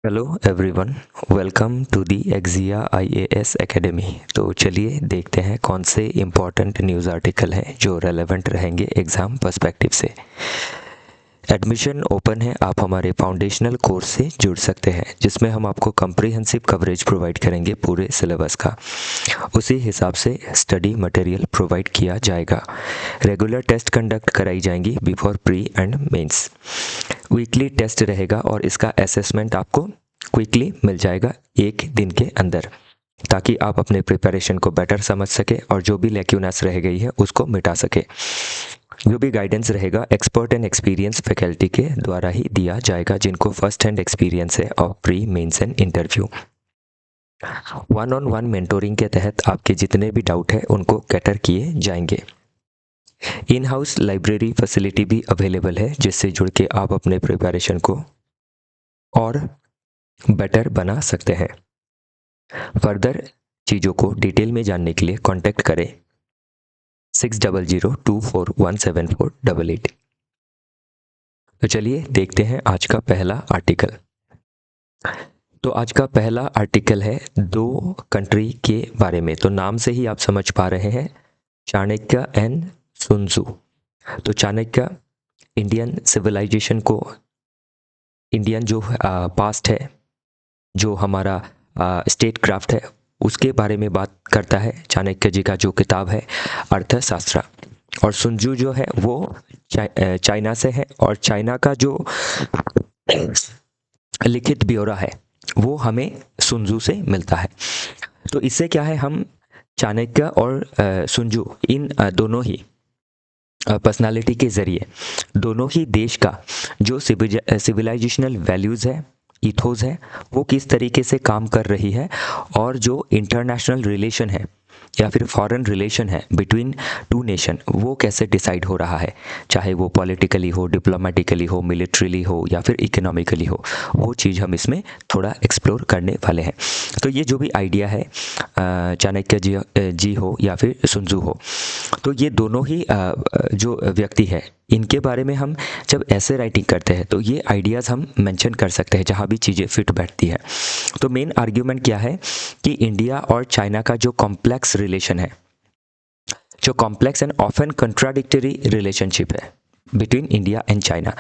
Hello everyone, welcome to the एक्जिया IAS academy. तो चलिए देखते हैं कौन से इम्पॉर्टेंट न्यूज़ आर्टिकल हैं जो रेलेवेंट रहेंगे एग्ज़ाम पर्सपेक्टिव से। एडमिशन ओपन है, आप हमारे फाउंडेशनल कोर्स से जुड़ सकते हैं जिसमें हम आपको कम्प्रीहेंसिव कवरेज प्रोवाइड करेंगे पूरे सिलेबस का। उसी हिसाब से स्टडी मटेरियल प्रोवाइड किया जाएगा। रेगुलर टेस्ट कंडक्ट कराई जाएंगी before pre and mains. Weekly test रहेगा और इसका असेसमेंट आपको क्विकली मिल जाएगा एक दिन के अंदर, ताकि आप अपने प्रिपरेशन को बेटर समझ सके और जो भी लैक्यूनेस रह गई है उसको मिटा सके। जो भी गाइडेंस रहेगा एक्सपर्ट एंड एक्सपीरियंस फैकल्टी के द्वारा ही दिया जाएगा, जिनको फर्स्ट हैंड एक्सपीरियंस है और pre mains and interview. One on one mentoring के तहत आपके जितने भी डाउट है उनको कैटर किए जाएंगे। इन हाउस लाइब्रेरी फैसिलिटी भी अवेलेबल है, जिससे जुड़ के आप अपने प्रिपरेशन को और बेटर बना सकते हैं। फर्दर चीज़ों को डिटेल में जानने के लिए कांटेक्ट करें 6002417488। तो चलिए देखते हैं आज का पहला आर्टिकल। तो आज का पहला आर्टिकल है दो कंट्री के बारे में। तो नाम से ही आप समझ पा रहे हैं, चाणक्य एंड सुन त्सु। तो चाणक्य इंडियन सिविलाइजेशन को, इंडियन जो पास्ट है, जो हमारा स्टेट क्राफ्ट है, उसके बारे में बात करता है। चाणक्य जी का जो किताब है अर्थशास्त्र। और सुन त्सु जो है वो चाइना से है, और चाइना का जो लिखित ब्यौरा है वो हमें सुन त्सु से मिलता है। तो इससे क्या है, हम चाणक्य और सुन त्सु इन दोनों ही पर्सनालिटी के ज़रिए दोनों ही देश का जो सिविलाइजेशनल वैल्यूज़ है, इथोस है, वो किस तरीके से काम कर रही है, और जो इंटरनेशनल रिलेशन है या फिर फॉरेन रिलेशन है बिटवीन टू नेशन, वो कैसे डिसाइड हो रहा है, चाहे वो पॉलिटिकली हो, डिप्लोमेटिकली हो, मिलिट्रीली हो या फिर इकोनॉमिकली हो, वो चीज़ हम इसमें थोड़ा एक्सप्लोर करने वाले हैं। तो ये जो भी आइडिया है, चाणक्य जी हो या फिर सुन त्सु हो, तो ये दोनों ही जो व्यक्ति है, इनके बारे में हम जब ऐसे राइटिंग करते हैं तो ये आइडियाज़ हम मेंशन कर सकते हैं जहाँ भी चीज़ें फिट बैठती है। तो मेन आर्ग्यूमेंट क्या है कि इंडिया और चाइना का जो कॉम्प्लेक्स रिलेशन है, जो complex and often contradictory relationship है बिटवीन इंडिया एंड चाइना,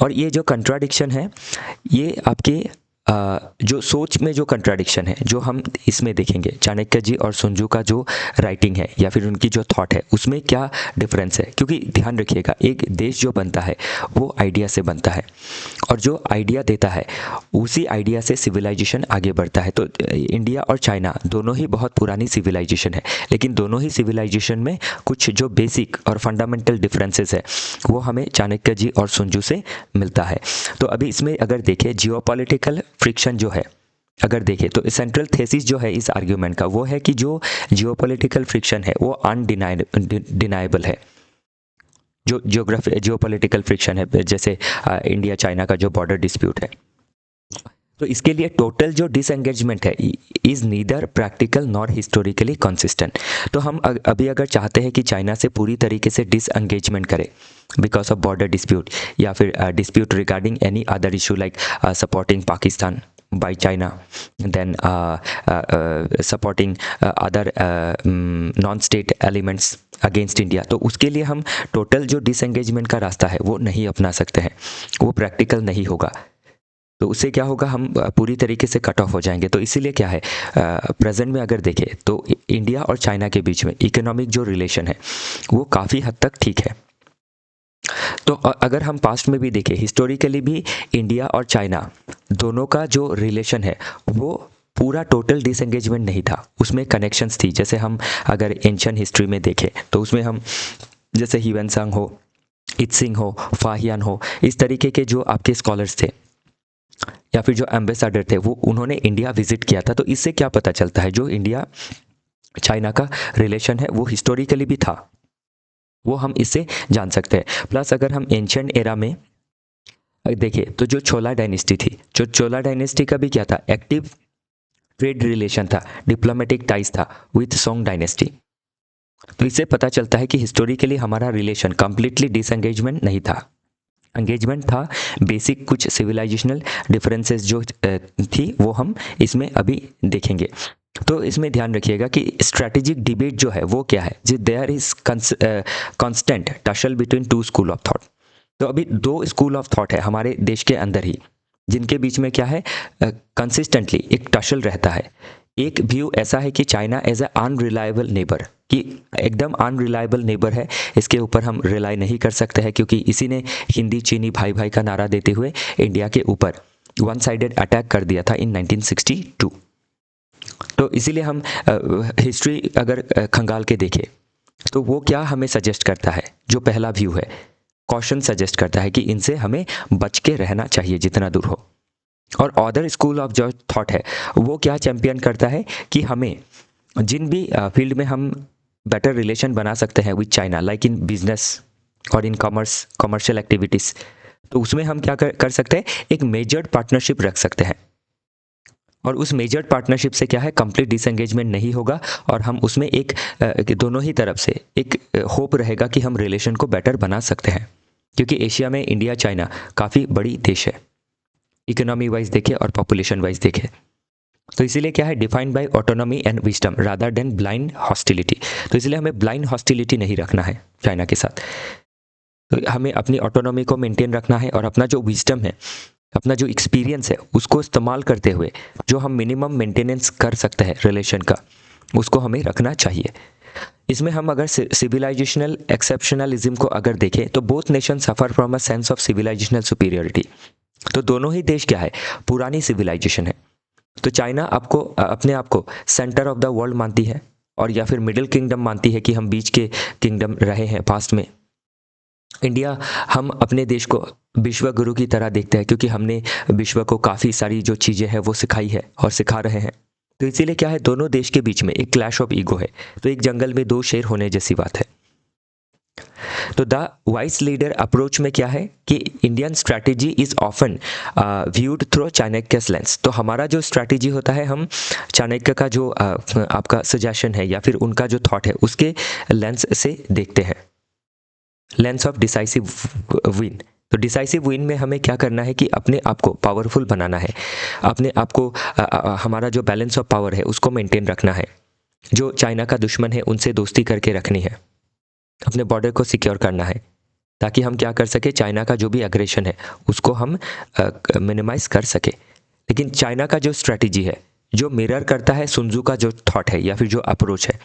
और ये जो कंट्राडिक्शन है, ये आपके जो सोच में जो कंट्राडिक्शन है, जो हम इसमें देखेंगे चाणक्य जी और सुन त्सु का जो राइटिंग है या फिर उनकी जो थॉट है, उसमें क्या डिफरेंस है। क्योंकि ध्यान रखिएगा, एक देश जो बनता है वो आइडिया से बनता है, और जो आइडिया देता है उसी आइडिया से सिविलाइजेशन आगे बढ़ता है। तो इंडिया और चाइना दोनों ही बहुत पुरानी सिविलाइजेशन है, लेकिन दोनों ही सिविलाइजेशन में कुछ जो बेसिक और फंडामेंटल डिफरेंसेस है वो हमें चाणक्य जी और सुन त्सु से मिलता है। तो अभी इसमें अगर देखें, जियोपॉलिटिकल फ्रिक्शन जो है, अगर देखें तो सेंट्रल थेसिस जो है इस आर्ग्यूमेंट का वो है कि जो जियोपॉलिटिकल फ्रिक्शन है वो अनडिनाइबल है। जो जियोपॉलिटिकल फ्रिक्शन है, जैसे इंडिया चाइना का जो बॉर्डर डिस्प्यूट है, तो इसके लिए टोटल जो डिसएंगेजमेंट है is neither practical nor historically consistent. तो हम अभी अगर चाहते हैं कि चाइना से पूरी तरीके से डिसएंगेजमेंट करें बिकॉज ऑफ बॉर्डर डिस्प्यूट, या फिर dispute regarding any other issue like supporting Pakistan by China, then supporting other non-state elements against India, तो उसके लिए हम टोटल जो डिसएंगेजमेंट का रास्ता है वो नहीं अपना सकते हैं, वो प्रैक्टिकल नहीं होगा। तो उससे क्या होगा, हम पूरी तरीके से कट ऑफ हो जाएंगे। तो इसीलिए क्या है, प्रेजेंट में अगर देखें तो इंडिया और चाइना के बीच में इकोनॉमिक जो रिलेशन है वो काफ़ी हद तक ठीक है। तो अगर हम पास्ट में भी देखें, हिस्टोरिकली भी इंडिया और चाइना दोनों का जो रिलेशन है वो पूरा टोटल डिसएंगेजमेंट नहीं था, उसमें कनेक्शंस थी। जैसे हम अगर एंशियंट हिस्ट्री में देखें तो उसमें हम जैसे ह्यूएनसांग हो, इत्सिंग हो, फाहियान हो, इस तरीके के जो आपके स्कॉलर्स थे या फिर जो एम्बेसडर थे, वो उन्होंने इंडिया विजिट किया था। तो इससे क्या पता चलता है, जो इंडिया चाइना का रिलेशन है वो हिस्टोरिकली भी था, वो हम इससे जान सकते हैं। प्लस अगर हम एंशियंट एरा में देखें तो जो चोला डायनेस्टी थी, जो चोला डायनेस्टी का भी क्या था, एक्टिव ट्रेड रिलेशन था, डिप्लोमेटिक टाइज था विथ सोंग डायनेस्टी। तो इससे पता चलता है कि हिस्टोरिकली हमारा रिलेशन कंप्लीटली डिसएंगेजमेंट नहीं था। एंगेजमेंट था, बेसिक कुछ सिविलाइजेशनल डिफरेंसेस जो थी वो हम इसमें अभी देखेंगे। तो इसमें ध्यान रखिएगा कि स्ट्रैटेजिक डिबेट जो है वो क्या है, जी there is constant tussle between two school of thought. तो अभी दो स्कूल ऑफ थॉट है हमारे देश के अंदर ही, जिनके बीच में क्या है, कंसिस्टेंटली एक टसल रहता है। एक व्यू ऐसा है कि China as a unreliable neighbour, कि एकदम अनरिलायबल नेबर है, इसके ऊपर हम रिलाई नहीं कर सकते हैं, क्योंकि इसी ने हिंदी चीनी भाई भाई का नारा देते हुए इंडिया के ऊपर वन साइडेड अटैक कर दिया था इन 1962। तो इसीलिए हम हिस्ट्री अगर खंगाल के देखें तो वो क्या हमें सजेस्ट करता है, जो पहला व्यू है, कॉशन सजेस्ट करता है कि इनसे हमें बच के रहना चाहिए जितना दूर हो। और अदर स्कूल ऑफ जो थॉट है वो क्या चैंपियन करता है कि हमें जिन भी फील्ड में हम बेटर रिलेशन बना सकते हैं with China, like in business और इन कमर्शियल एक्टिविटीज़, तो उसमें हम क्या कर सकते हैं, एक मेजर्ड पार्टनरशिप रख सकते हैं। और उस मेजर्ड पार्टनरशिप से क्या है, कंप्लीट डिसएंगेजमेंट नहीं होगा, और हम उसमें एक दोनों ही तरफ से एक होप रहेगा कि हम रिलेशन को बेटर बना सकते हैं। क्योंकि एशिया में इंडिया चाइना काफ़ी बड़ी देश है, इकोनॉमी वाइज देखें और पॉपुलेशन वाइज देखें। तो इसीलिए क्या है, defined by autonomy and wisdom rather than blind hostility. तो इसलिए हमें ब्लाइंड हॉस्टिलिटी नहीं रखना है चाइना के साथ। तो हमें अपनी ऑटोनॉमी को मेंटेन रखना है, और अपना जो विजडम है, अपना जो एक्सपीरियंस है, उसको इस्तेमाल करते हुए जो हम मिनिमम मेंटेनेंस कर सकते हैं रिलेशन का, उसको हमें रखना चाहिए। इसमें हम अगर सिविलाइजेशनल एक्सेप्शनलिज्म को अगर देखें तो both nation suffer from a sense of civilisational superiority. तो दोनों ही देश क्या है, पुरानी सिविलाइजेशन है। तो चाइना आपको अपने आप को सेंटर ऑफ द वर्ल्ड मानती है, और या फिर मिडिल किंगडम मानती है कि हम बीच के किंगडम रहे हैं पास्ट में। इंडिया, हम अपने देश को विश्व गुरु की तरह देखते हैं, क्योंकि हमने विश्व को काफ़ी सारी जो चीज़ें हैं वो सिखाई है और सिखा रहे हैं। तो इसीलिए क्या है, दोनों देश के बीच में एक क्लैश ऑफ ईगो है। तो एक जंगल में दो शेर होने जैसी बात है। तो द वाइस लीडर अप्रोच में क्या है कि Indian strategy is often viewed through Chanakya's lens. तो हमारा जो स्ट्रैटेजी होता है, हम चाणक्य का जो आपका सजेशन है या फिर उनका जो थॉट है उसके लेंस से देखते हैं, लेंस ऑफ डिसाइसिव विन। तो डिसाइसिव विन में हमें क्या करना है कि अपने आप को पावरफुल बनाना है, अपने आप को हमारा जो बैलेंस ऑफ पावर है उसको मेंटेन रखना है। जो चाइना का दुश्मन है उनसे दोस्ती करके रखनी है, अपने बॉर्डर को सिक्योर करना है, ताकि हम क्या कर सके, चाइना का जो भी अग्रेशन है उसको हम मिनिमाइज कर सके। लेकिन चाइना का जो स्ट्रैटेजी है, जो मिरर करता है सुनजू का जो थॉट है या फिर जो अप्रोच है,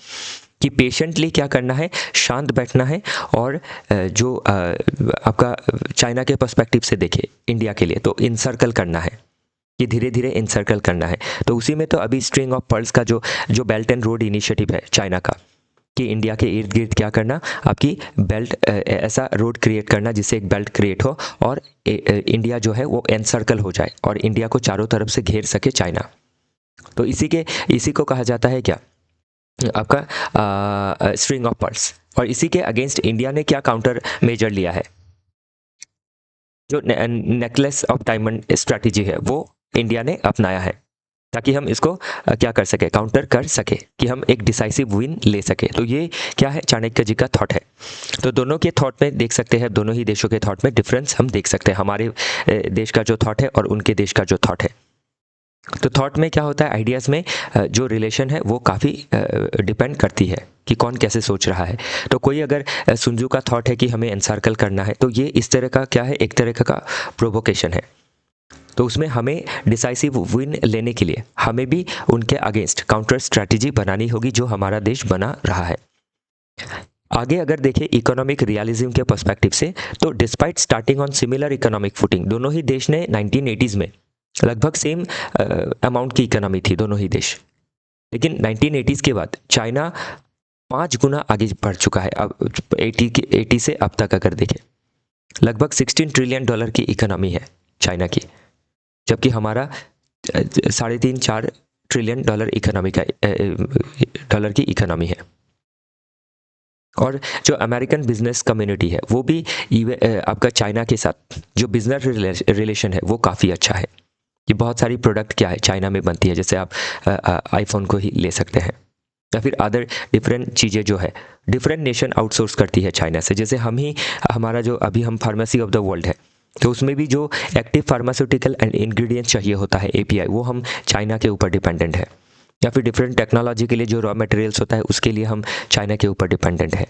कि पेशेंटली क्या करना है, शांत बैठना है, और जो आपका चाइना के पर्सपेक्टिव से देखे इंडिया के लिए, तो इनसर्कल करना है, कि धीरे धीरे इनसर्कल करना है। तो उसी में तो अभी स्ट्रिंग ऑफ पर्ल्स का जो बेल्ट एंड रोड इनिशिएटिव है चाइना का, कि इंडिया के इर्द गिर्द क्या करना, आपकी बेल्ट, ऐसा रोड क्रिएट करना जिससे एक बेल्ट क्रिएट हो, और इंडिया जो है वो एनसर्कल हो जाए और इंडिया को चारों तरफ से घेर सके चाइना। तो इसी को कहा जाता है क्या, आपका स्ट्रिंग ऑफ पर्ल्स। और इसी के अगेंस्ट इंडिया ने क्या काउंटर मेजर लिया है, जो नेकलेस ऑफ डायमंड स्ट्रैटेजी है वो इंडिया ने अपनाया है, ताकि हम इसको क्या कर सके, काउंटर कर सके, कि हम एक डिसाइसिव विन ले सके। तो ये क्या है, चाणक्य जी का थॉट है। तो दोनों के थॉट में देख सकते हैं, दोनों ही देशों के थॉट में डिफरेंस हम देख सकते हैं, हमारे देश का जो थॉट है और उनके देश का जो थॉट है। तो थॉट में क्या होता है, आइडियाज़ में जो रिलेशन है वो काफ़ी डिपेंड करती है कि कौन कैसे सोच रहा है। तो कोई अगर सुनजू का थॉट है कि हमें एनसर्कल करना है, तो ये इस तरह का क्या है, एक तरह का प्रोवोकेशन है। तो उसमें हमें डिसाइसिव विन लेने के लिए हमें भी उनके अगेंस्ट काउंटर स्ट्रैटेजी बनानी होगी, जो हमारा देश बना रहा है। आगे अगर देखें इकोनॉमिक रियलिज्म के पर्सपेक्टिव से, तो despite starting on similar economic footing, दोनों ही देश ने 1980s में लगभग सेम अमाउंट की इकोनॉमी थी दोनों ही देश। लेकिन 1980s के बाद चाइना 5 गुना आगे बढ़ चुका है। अब 80 से अब तक अगर देखें, लगभग $16 ट्रिलियन की इकोनॉमी है चाइना की, जबकि हमारा 3.5-4 ट्रिलियन डॉलर की इकोनॉमी है। और जो अमेरिकन बिजनेस कम्युनिटी है वो भी आपका चाइना के साथ जो बिजनेस रिलेशन है वो काफ़ी अच्छा है, कि बहुत सारी प्रोडक्ट क्या है चाइना में बनती है, जैसे आप आईफोन को ही ले सकते हैं, या फिर अदर डिफरेंट चीज़ें जो है डिफरेंट नेशन आउटसोर्स करती है चाइना से। जैसे हमारा जो अभी हम फार्मेसी ऑफ द वर्ल्ड है, तो उसमें भी जो एक्टिव फार्मास्यूटिकल एंड इंग्रेडिएंट्स चाहिए होता है एपीआई, वो हम चाइना के ऊपर डिपेंडेंट है। या फिर डिफरेंट टेक्नोलॉजी के लिए जो रॉ मटेरियल्स होता है उसके लिए हम चाइना के ऊपर डिपेंडेंट है।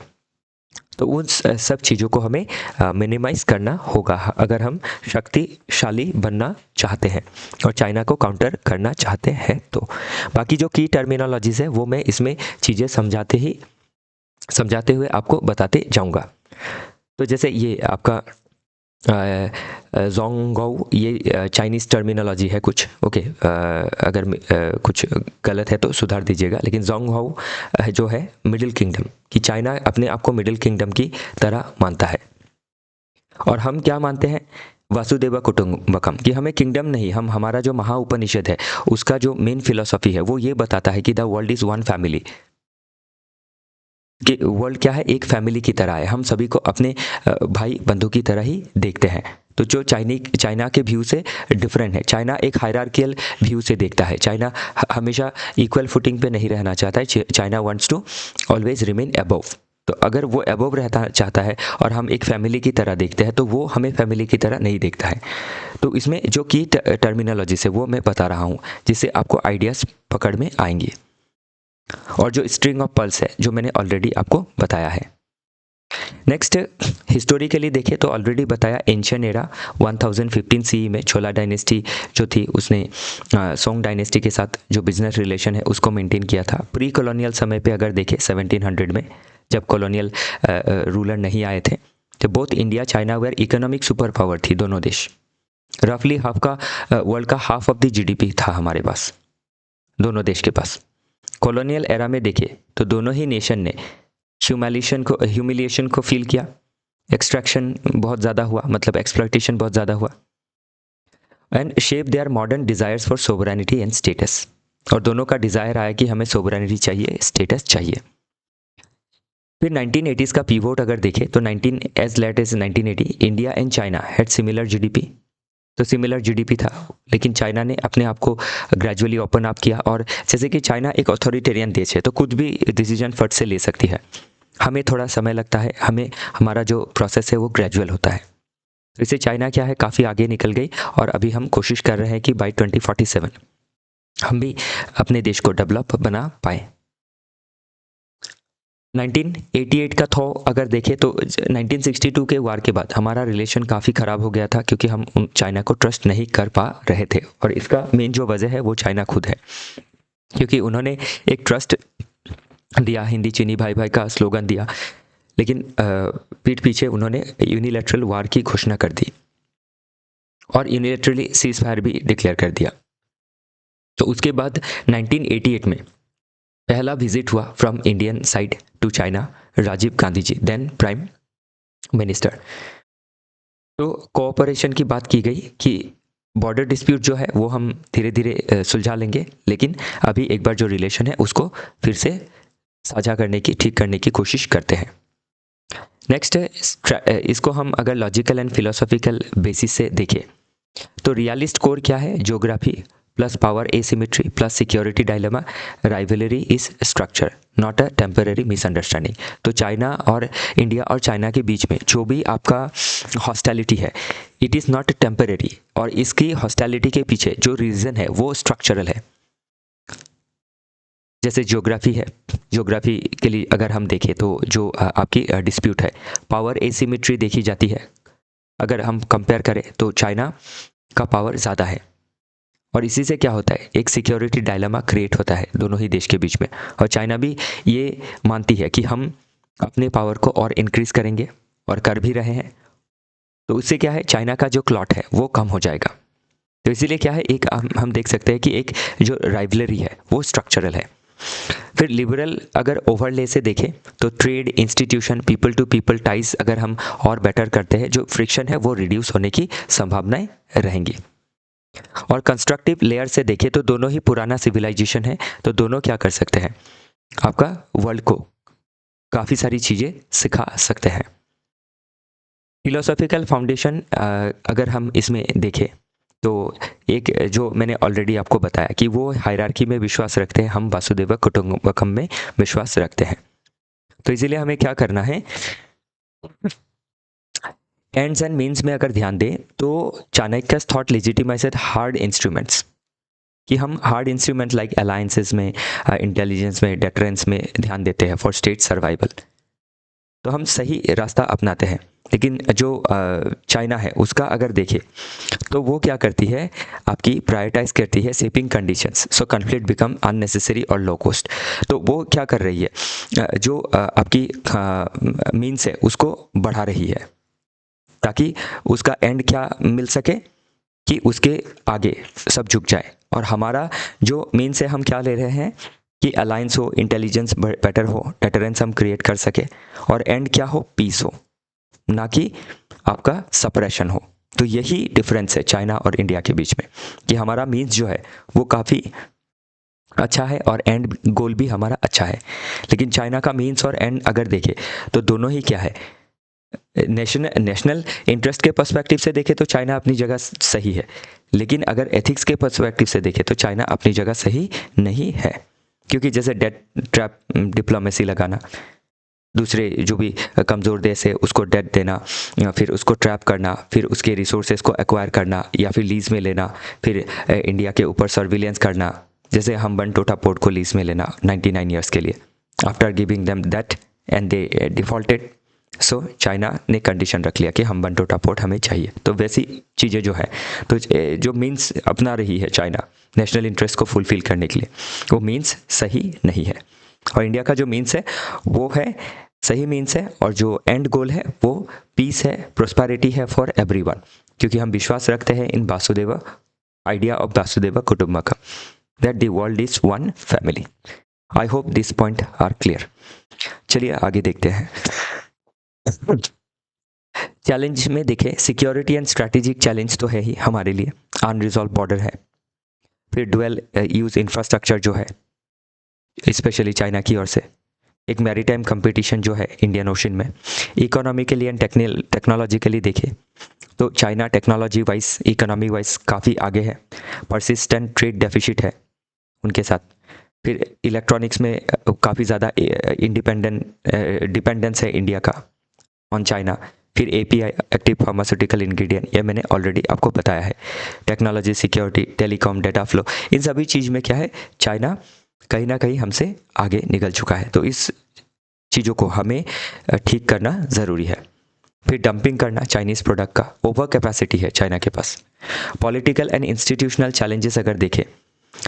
तो उन सब चीज़ों को हमें मिनिमाइज करना होगा अगर हम शक्तिशाली बनना चाहते हैं और चाइना को काउंटर करना चाहते हैं। तो बाकी जो की टर्मिनोलॉजीज़ है वो मैं इसमें चीज़ें समझाते हुए आपको बताते जाऊंगा। तो जैसे ये आपका जोंगगाओ, ये चाइनीज़ टर्मिनोलॉजी है कुछ, ओके, अगर कुछ गलत है तो सुधार दीजिएगा। लेकिन जोंगगाओ जो है मिडिल किंगडम, कि चाइना अपने आप को मिडिल किंगडम की तरह मानता है। और हम क्या मानते हैं, वासुदेव कुटुंबकम, कि हमें किंगडम नहीं, हम हमारा जो महाउपनिषद है उसका जो मेन फिलोसॉफी है वो ये बताता है कि the world is one family, कि वर्ल्ड क्या है, एक फैमिली की तरह है, हम सभी को अपने भाई बंधु की तरह ही देखते हैं। तो जो चाइना के व्यू से डिफरेंट है, चाइना एक हायरार्कियल व्यू से देखता है, चाइना हमेशा इक्वल फुटिंग पे नहीं रहना चाहता है, China wants to always remain above. तो अगर वो अबव रहता चाहता है और हम एक फैमिली की तरह देखते हैं तो वो हमें फैमिली की तरह नहीं देखता है। तो इसमें जो की टर्मिनोलॉजी से वो मैं बता रहा हूँ जिससे आपको आइडियाज़ पकड़ में आएंगे। और जो स्ट्रिंग ऑफ पल्स है जो मैंने ऑलरेडी आपको बताया है। नेक्स्ट हिस्टोरिकली देखें तो ऑलरेडी बताया एंशियन एरा 1015 सीई में छोला डायनेस्टी जो थी उसने सोंग डायनेस्टी के साथ जो बिजनेस रिलेशन है उसको मेंटेन किया था। प्री कॉलोनियल समय पे अगर देखें 1700 में जब कॉलोनियल रूलर नहीं आए थे, तो both India China were economic super power थी, दोनों देश। रफली हाफ का वर्ल्ड का हाफ ऑफ द जीडीपी था हमारे पास, दोनों देश के पास। कॉलोनियल एरा में देखिए तो दोनों ही नेशन ने ह्यूमिलिएशन को फील किया, एक्सट्रैक्शन बहुत ज़्यादा हुआ, मतलब एक्सप्लॉयटेशन बहुत ज़्यादा हुआ, and shape there modern desires for sovereignty and status. और दोनों का डिज़ायर आया कि हमें सोवरेनिटी चाहिए, स्टेटस चाहिए। फिर 1980s का पीवोट अगर देखें तो 1980 India and China had similar GDP, तो सिमिलर जीडीपी था, लेकिन चाइना ने अपने आप को ग्रेजुअली ओपन अप किया। और जैसे कि चाइना एक अथॉरिटेरियन देश है तो कुछ भी डिसीजन फट से ले सकती है, हमें थोड़ा समय लगता है, हमारा जो प्रोसेस है वो ग्रेजुअल होता है। तो इससे चाइना क्या है, काफ़ी आगे निकल गई और अभी हम कोशिश कर रहे हैं कि बाई 2047 हम भी अपने देश को डेवलप बना पाए। 1988 का थॉ अगर देखें तो 1962 के वार के बाद हमारा रिलेशन काफ़ी ख़राब हो गया था क्योंकि हम चाइना को ट्रस्ट नहीं कर पा रहे थे। और इसका मेन जो वजह है वो चाइना खुद है, क्योंकि उन्होंने एक ट्रस्ट दिया, हिंदी चीनी भाई भाई का स्लोगन दिया, लेकिन पीठ पीछे उन्होंने यूनिलैटरल वार की घोषणा कर दी और यूनिलैटरली सीज फायर भी डिक्लेयर कर दिया। तो उसके बाद 1988 में पहला विजिट हुआ from Indian side to China, Rajiv Gandhi ji then prime minister. तो कोऑपरेशन की बात की गई कि बॉर्डर डिस्प्यूट जो है वो हम धीरे धीरे सुलझा लेंगे, लेकिन अभी एक बार जो रिलेशन है उसको फिर से साझा करने की, ठीक करने की कोशिश करते हैं। नेक्स्ट इसको हम अगर लॉजिकल एंड फिलोसॉफिकल बेसिस से देखें तो रियलिस्ट कोर क्या है, geography plus power asymmetry plus security dilemma, rivalry is structure not a temporary misunderstanding. तो चाइना और इंडिया और चाइना के बीच में जो भी आपका हॉस्टैलिटी है इट इज़ नॉट टेम्पररी, और इसकी हॉस्टैलिटी के पीछे जो रीज़न है वो स्ट्रक्चरल है। जैसे ज्योग्राफी है, ज्योग्राफी के लिए अगर हम देखें तो जो आपकी डिस्प्यूट है, पावर एसिमेट्री देखी जाती है। अगर हम कंपेयर करें तो चाइना का पावर ज़्यादा है और इसी से क्या होता है, एक सिक्योरिटी डायलेमा क्रिएट होता है दोनों ही देश के बीच में। और चाइना भी ये मानती है कि हम अपने पावर को और इंक्रीज करेंगे और कर भी रहे हैं, तो उससे क्या है, चाइना का जो क्लॉट है वो कम हो जाएगा। तो इसीलिए क्या है, एक हम देख सकते हैं कि एक जो राइवलरी है वो स्ट्रक्चरल है। फिर लिबरल अगर ओवरले से देखें तो trade, institution, people to people ties अगर हम और बेटर करते हैं, जो फ्रिक्शन है वो रिड्यूस होने की संभावनाएं रहेंगी। और कंस्ट्रक्टिव लेयर से देखें तो दोनों ही पुराना सिविलाइजेशन है, तो दोनों क्या कर सकते हैं, आपका वर्ल्ड को काफ़ी सारी चीज़ें सिखा सकते हैं। फिलोसॉफिकल फाउंडेशन अगर हम इसमें देखें तो एक जो मैंने ऑलरेडी आपको बताया कि वो हायरार्की में विश्वास रखते हैं, हम वासुदेव कुटुंबकम में विश्वास रखते हैं। तो इसीलिए हमें क्या करना है, एंड्स एंड मीन्स में अगर ध्यान दें तो Chanakya thought legitimised hard instruments, कि हम हार्ड इंस्ट्रूमेंट लाइक अलायंसेस में, इंटेलिजेंस में, डेटरेंस में ध्यान देते हैं फॉर स्टेट सर्वाइवल, तो हम सही रास्ता अपनाते हैं। लेकिन जो चाइना है उसका अगर देखें तो वो क्या करती है, आपकी प्रायोरिटाइज करती है सेपिंग कंडीशंस, सो कन्फ्लिक्ट बिकम अननेसेसरी और लो कॉस्ट। तो वो क्या कर रही है, जो आपकी मीन्स है उसको बढ़ा रही है, ताकि उसका एंड क्या मिल सके कि उसके आगे सब झुक जाए। और हमारा जो मीन्स है हम क्या ले रहे हैं कि अलायंस हो, इंटेलिजेंस बेटर हो, डेटरेंस हम क्रिएट कर सके, और एंड क्या हो, पीस हो, ना कि आपका सप्रेशन हो। तो यही डिफरेंस है चाइना और इंडिया के बीच में, कि हमारा मीन्स जो है वो काफ़ी अच्छा है और एंड गोल भी हमारा अच्छा है। लेकिन चाइना का मीन्स और एंड अगर देखें तो दोनों ही क्या है, नेशनल इंटरेस्ट के पर्सपेक्टिव से देखें तो चाइना अपनी जगह सही है, लेकिन अगर एथिक्स के पर्सपेक्टिव से देखें तो चाइना अपनी जगह सही नहीं है। क्योंकि जैसे डेट ट्रैप डिप्लोमेसी लगाना, दूसरे जो भी कमज़ोर देश है उसको डेट देना, या फिर उसको ट्रैप करना, फिर उसके रिसोर्सेज को एक्वायर करना या फिर लीज में लेना, फिर इंडिया के ऊपर सर्विलेंस करना, जैसे हम्बनटोटा पोर्ट को लीज में लेना 99 ईयर्स के लिए, after giving them that and they defaulted, so China ने कंडीशन रख लिया कि हम्बनटोटा पोर्ट हमें चाहिए। तो वैसी चीज़ें जो है, तो जो मीन्स अपना रही है चाइना नेशनल इंटरेस्ट को फुलफिल करने के लिए, वो मीन्स सही नहीं है। और इंडिया का जो मीन्स है वो है सही मीन्स है, और जो एंड गोल है वो पीस है, प्रोस्पेरिटी है फॉर एवरीवन, क्योंकि हम विश्वास रखते हैं इन वासुदेव आइडिया ऑफ वासुदेव कुटुंबकम, that the world is one family. I hope this point are clear. चलिए आगे देखते हैं। चैलेंज में देखें, सिक्योरिटी एंड स्ट्रैटेजिक चैलेंज तो है ही हमारे लिए, अनरिजॉल्व बॉर्डर है, फिर डुअल यूज इंफ्रास्ट्रक्चर जो है स्पेशली चाइना की ओर से, एक मैरीटाइम कंपटीशन जो है इंडियन ओशन में, इकोनॉमिकली एंड टेक्नोलॉजिकली देखें तो China technology wise, economy wise काफ़ी आगे है, परसिस्टेंट ट्रेड डेफिसिट है उनके साथ, फिर इलेक्ट्रॉनिक्स में काफ़ी ज़्यादा डिपेंडेंस है इंडिया का ऑन चाइना, फिर API एक्टिव फार्मास्यूटिकल इंग्रेडिएंट, ये मैंने ऑलरेडी आपको बताया है, technology, security, telecom, data flow, इन सभी चीज़ में क्या है, चाइना कहीं ना कहीं हमसे आगे निकल चुका है। तो इस चीज़ों को हमें ठीक करना ज़रूरी है। फिर डंपिंग करना चाइनीज़ प्रोडक्ट का, ओवर कैपेसिटी है चाइना के पास। पॉलिटिकल एंड इंस्टीट्यूशनल चैलेंजेस अगर देखें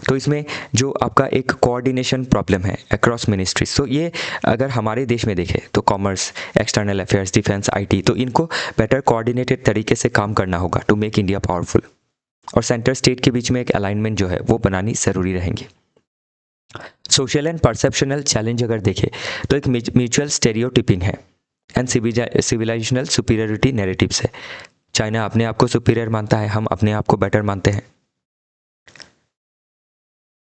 तो इसमें जो आपका एक कोऑर्डिनेशन प्रॉब्लम है अक्रॉस मिनिस्ट्रीज, तो ये अगर हमारे देश में देखें तो commerce, external affairs, defence, IT, तो इनको बेटर कोऑर्डिनेटेड तरीके से काम करना होगा टू मेक इंडिया पावरफुल, और सेंटर स्टेट के बीच में एक अलाइनमेंट जो है वो बनानी ज़रूरी रहेंगी। सोशल एंड परसेप्शनल चैलेंज अगर देखें तो एक म्यूचुअल स्टेरियोटिपिंग है एंड सिविलाइजेशनल सुपीरियरिटी नैरेटिव्स है। चाइना अपने आप को सुपीरियर मानता है, हम अपने आप को बेटर मानते हैं।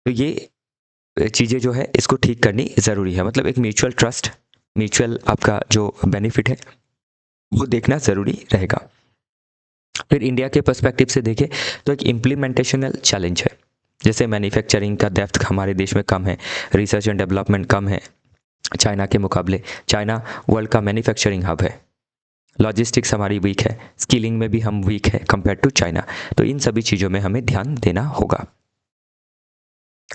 तो ये चीज़ें जो है इसको ठीक करनी ज़रूरी है, मतलब एक म्यूचुअल ट्रस्ट, म्यूचुअल आपका जो बेनिफिट है वो देखना ज़रूरी रहेगा। फिर इंडिया के पर्सपेक्टिव से देखें तो एक इम्प्लीमेंटेशनल चैलेंज है, जैसे मैन्युफैक्चरिंग का डेप्थ हमारे देश में कम है, रिसर्च एंड डेवलपमेंट कम है चाइना के मुकाबले, चाइना वर्ल्ड का मैन्युफैक्चरिंग हब है, लॉजिस्टिक्स हमारी वीक है, स्किलिंग में भी हम वीक है कंपेयर टू चाइना। तो इन सभी चीज़ों में हमें ध्यान देना होगा।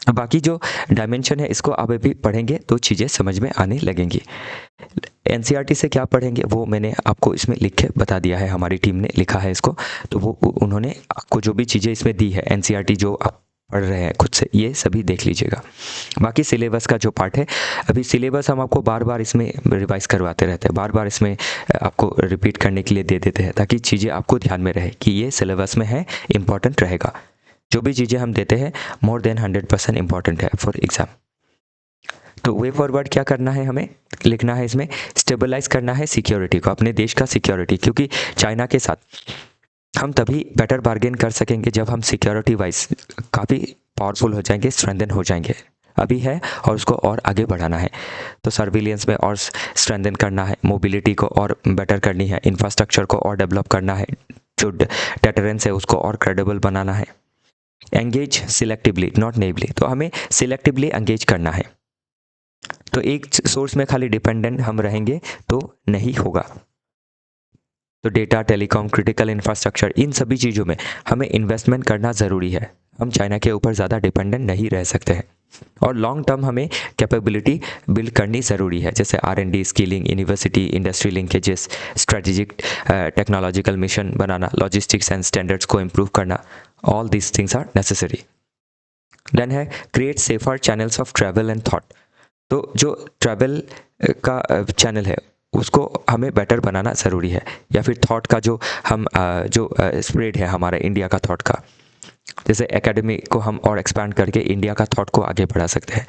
बाकी जो डायमेंशन है इसको आप अभी पढ़ेंगे तो चीज़ें समझ में आने लगेंगी। NCERT से क्या पढ़ेंगे वो मैंने आपको इसमें लिख के बता दिया है, हमारी टीम ने लिखा है इसको, तो वो उन्होंने आपको जो भी चीज़ें इसमें दी है NCERT जो आप पढ़ रहे हैं खुद से, ये सभी देख लीजिएगा। बाकी सिलेबस का जो पार्ट है, अभी सिलेबस हम आपको बार बार इसमें रिवाइज करवाते रहते हैं, बार बार इसमें आपको रिपीट करने के लिए दे देते हैं, ताकि चीज़ें आपको ध्यान में रहे कि ये सिलेबस में है, इंपॉर्टेंट रहेगा। जो भी चीज़ें हम देते हैं मोर देन 100% इंपॉर्टेंट है फॉर एग्ज़ाम। तो वे फॉरवर्ड क्या करना है, हमें लिखना है इसमें, स्टेबलाइज करना है सिक्योरिटी को, अपने देश का सिक्योरिटी, क्योंकि चाइना के साथ हम तभी बेटर बार्गेन कर सकेंगे जब हम सिक्योरिटी वाइज काफ़ी पावरफुल हो जाएंगे, स्ट्रेंथन हो जाएंगे, अभी है और उसको और आगे बढ़ाना है। तो सर्विलियंस में और स्ट्रेंथन करना है, मोबिलिटी को और बेटर करनी है, इंफ्रास्ट्रक्चर को और डेवलप करना है, जो डेटरेंस है उसको और क्रेडिबल बनाना है। एंगेज सिलेक्टिवली नॉट नेवली, तो हमें सिलेक्टिवली एंगेज करना है। तो एक सोर्स में खाली डिपेंडेंट हम रहेंगे तो नहीं होगा। तो डेटा, टेलीकॉम, क्रिटिकल इंफ्रास्ट्रक्चर, इन सभी चीज़ों में हमें इन्वेस्टमेंट करना ज़रूरी है। हम चाइना के ऊपर ज़्यादा डिपेंडेंट नहीं रह सकते हैं और लॉन्ग टर्म हमें कैपेबिलिटी बिल्ड करनी ज़रूरी है, जैसे R&D, skilling, university, industry linkages, strategic technological mission बनाना, लॉजिस्टिक्स एंड स्टैंडर्ड्स को इम्प्रूव करना। All these things are necessary. Then है create safer channels of travel and thought. तो जो ट्रैवल का चैनल है उसको हमें बेटर बनाना ज़रूरी है, या फिर थॉट का जो हम जो स्प्रेड है हमारा इंडिया का थॉट का, जैसे एकेडमी को हम और एक्सपैंड करके इंडिया का थॉट को आगे बढ़ा सकते हैं,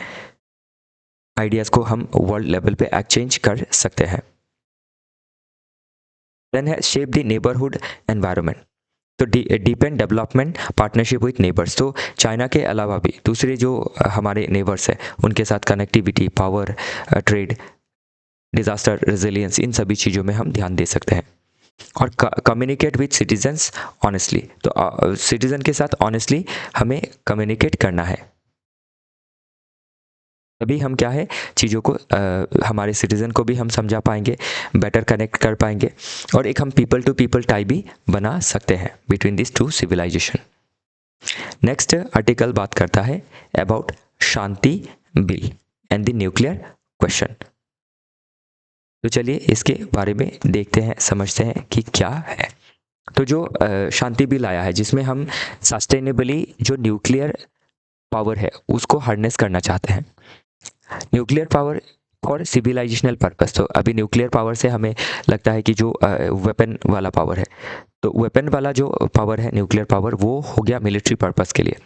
आइडियाज़ को हम वर्ल्ड लेवल पे एक्सचेंज कर सकते हैं। देन है शेप द नेबरहुड एनवायरनमेंट। तो depend development partnership with neighbours. तो चाइना के अलावा भी दूसरे जो हमारे नेबर्स हैं उनके साथ connectivity, power, trade, disaster resilience, इन सभी चीज़ों में हम ध्यान दे सकते हैं। और कम्युनिकेट विथ सिटीजन्स ऑनेस्टली। तो सिटीजन के साथ ऑनेस्टली हमें कम्युनिकेट करना है, तभी हम क्या है चीज़ों को हमारे सिटीज़न को भी हम समझा पाएंगे, बेटर कनेक्ट कर पाएंगे, और एक हम पीपल टू पीपल टाई भी बना सकते हैं between this two civilization. Next article बात करता है about Shanti bill and the nuclear question. तो चलिए इसके बारे में देखते हैं, समझते हैं कि क्या है। तो जो शांति बिल आया है जिसमें हम सस्टेनेबली जो न्यूक्लियर पावर है उसको हार्नेस करना चाहते हैं, nuclear power for civilisational purpose. तो अभी न्यूक्लियर पावर से हमें लगता है कि जो वेपन वाला पावर है, तो वेपन वाला जो पावर है न्यूक्लियर पावर, वो हो गया मिलिट्री पर्पस के लिए।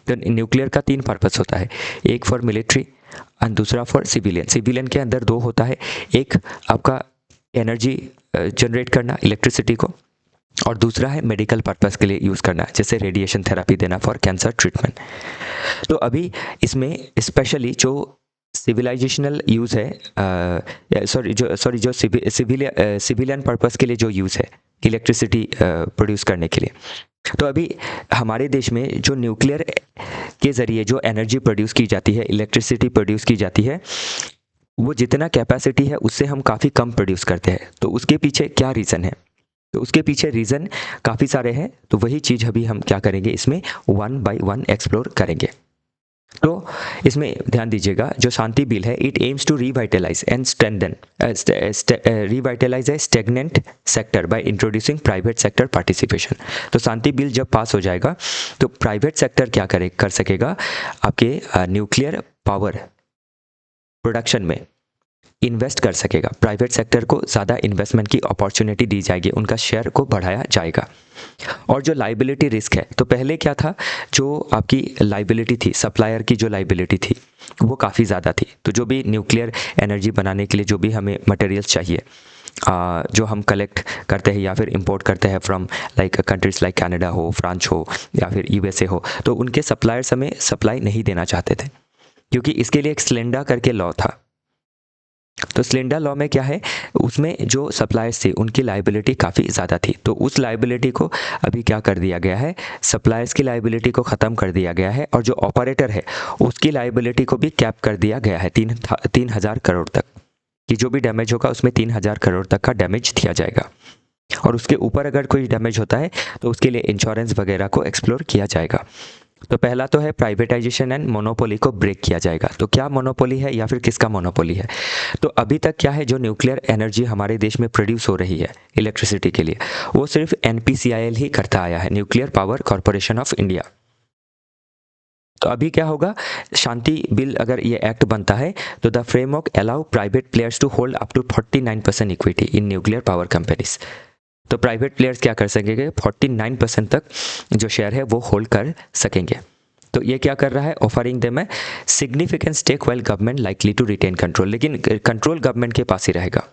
तो न्यूक्लियर का 3 पर्पस होता है, एक फॉर मिलिट्री और दूसरा फॉर सिविलियन। सिविलियन के अंदर 2 होता है, एक आपका एनर्जी जनरेट करना इलेक्ट्रिसिटी को, और दूसरा है मेडिकल पर्पस के लिए यूज़ करना, जैसे रेडिएशन थेरेपी देना फॉर कैंसर ट्रीटमेंट। तो अभी इसमें स्पेशली जो सिविलाइजेशनल यूज़ है, जो सिविलियन पर्पस के लिए जो यूज़ है इलेक्ट्रिसिटी प्रोड्यूस करने के लिए, तो अभी हमारे देश में जो न्यूक्लियर के ज़रिए जो एनर्जी प्रोड्यूस की जाती है, इलेक्ट्रिसिटी प्रोड्यूस की जाती है, वो जितना कैपेसिटी है उससे हम काफ़ी कम प्रोड्यूस करते हैं। तो उसके पीछे क्या रीज़न है? तो उसके पीछे रीज़न काफ़ी सारे हैं, तो वही चीज़ अभी हम क्या करेंगे इसमें 1 बाय 1 एक्सप्लोर करेंगे। तो इसमें ध्यान दीजिएगा, जो शांति बिल है it aims to revitalize and strengthen revitalize a stagnant sector by introducing private sector participation. तो शांति बिल जब पास हो जाएगा तो प्राइवेट सेक्टर क्या कर सकेगा, आपके न्यूक्लियर पावर प्रोडक्शन में इन्वेस्ट कर सकेगा। प्राइवेट सेक्टर को ज़्यादा इन्वेस्टमेंट की अपॉर्चुनिटी दी जाएगी, उनका शेयर को बढ़ाया जाएगा। और जो लाइबिलिटी रिस्क है, तो पहले क्या था, जो आपकी लाइबिलिटी थी, सप्लायर की जो लाइबिलिटी थी वो काफ़ी ज़्यादा थी। तो जो भी न्यूक्लियर एनर्जी बनाने के लिए जो भी हमें मटेरियल्स चाहिए, जो हम कलेक्ट करते हैं या फिर इंपोर्ट करते हैं from like countries like Canada हो, फ्रांस हो या फिर USA हो, तो उनके सप्लायर्स हमें सप्लाई नहीं देना चाहते थे, क्योंकि इसके लिए एक स्लेंडा करके लॉ था। तो स्लेंडर लॉ में क्या है, उसमें जो सप्लायर्स थे उनकी लाइबिलिटी काफ़ी ज़्यादा थी। तो उस लाइबिलिटी को अभी क्या कर दिया गया है, सप्लायर्स की लाइबिलिटी को ख़त्म कर दिया गया है, और जो ऑपरेटर है उसकी लाइबिलिटी को भी कैप कर दिया गया है 3,000 करोड़ तक, कि जो भी डैमेज होगा उसमें 3,000 करोड़ तक का डैमेज दिया जाएगा। और उसके ऊपर अगर कोई डैमेज होता है तो उसके लिए इंश्योरेंस वगैरह को एक्सप्लोर किया जाएगा। तो पहला तो है प्राइवेटाइजेशन एंड मोनोपोली को ब्रेक किया जाएगा। तो क्या मोनोपोली है या फिर किसका मोनोपोली है? तो अभी तक क्या है, जो न्यूक्लियर एनर्जी हमारे देश में प्रोड्यूस हो रही है इलेक्ट्रिसिटी के लिए, वो सिर्फ NPCIL ही करता आया है, nuclear power corporation of India. तो अभी क्या होगा, शांति बिल अगर ये एक्ट बनता है तो the framework allow private players to hold up to 49% equity in nuclear power companies. तो प्राइवेट प्लेयर्स क्या कर सकेंगे, 49% तक जो शेयर है वो होल्ड कर सकेंगे। तो ये क्या कर रहा है, ऑफरिंग देम है significant stake while government likely to retain control. लेकिन कंट्रोल गवर्नमेंट के पास ही रहेगा,